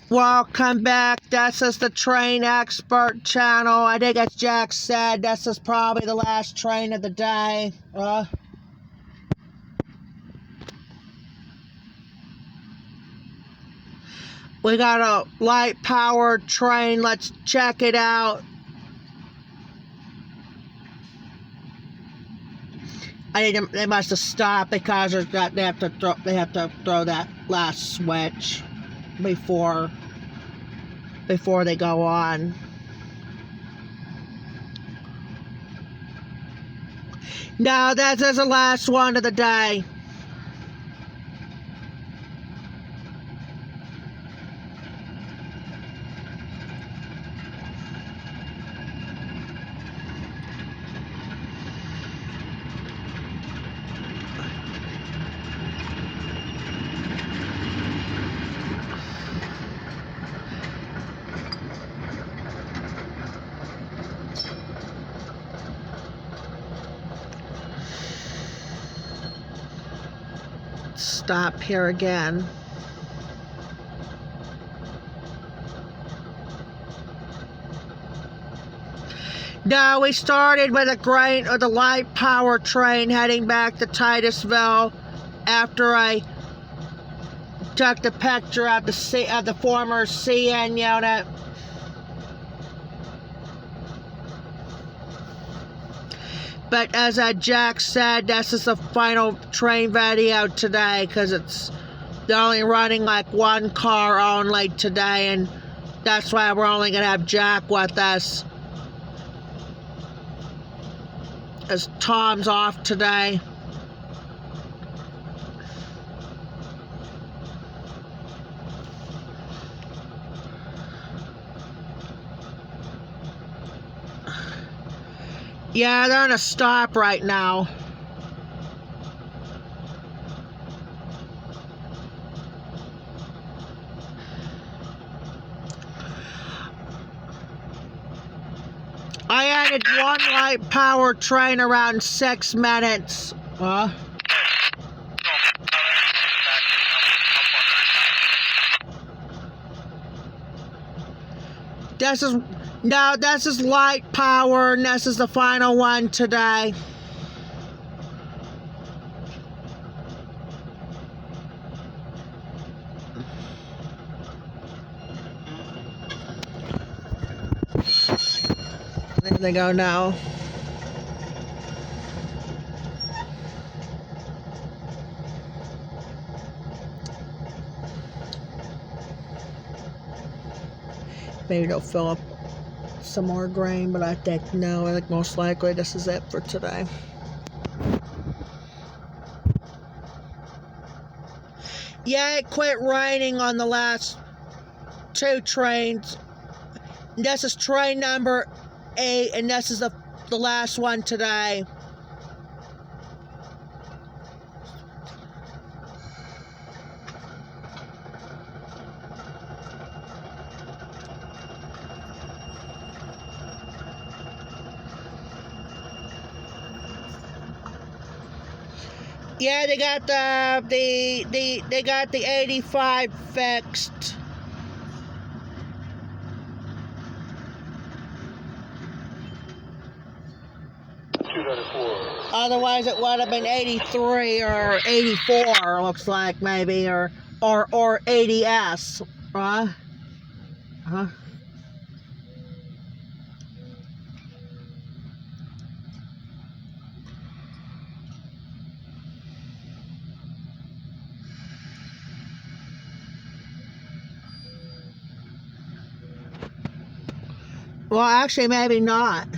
Welcome back. This is the Train Expert channel. I think as Jack said, this is probably the last train of the day. We got a light-powered train. Let's check it out. I think they must have stopped because they have to throw that last switch before they go on. No, this is the last one of the day. Stop here again. Now we started with the light power train heading back to Titusville after I took the picture of the former CN unit. But as Jack said, this is the final train video today because they're only running like one car only today, and that's why we're only going to have Jack with us, as Tom's off today. Yeah, they're in a stop right now. I added one light power train around 6 minutes. This is light power, and this is the final one today. There they go now. Maybe they'll fill up some more grain, but I think no. I think most likely this is it for today. Yeah, it quit raining on the last 2 trains. This is train number 8, and this is the last one today. Yeah, they got they got the 85 fixed. Otherwise, it would have been 83 or 84. Looks like maybe or 80s, right? Well, actually, maybe not.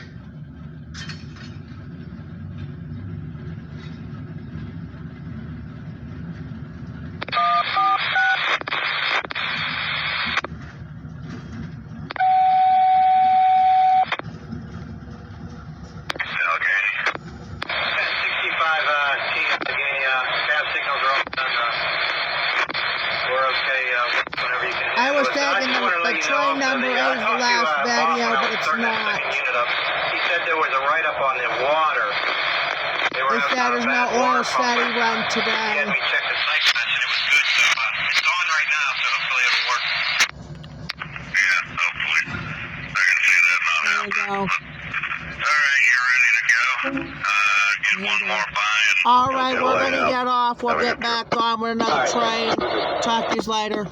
I was taking the train number 8 is the last video, but it's not. He said there was a write-up on the water. He said there's no oil steady run today. He had me check the site and it was good, so it's on right now, so hopefully it'll work. All right, you're ready to go. Get one more by. All right, we're going to get off. We'll get back on with another train. Talk to you later.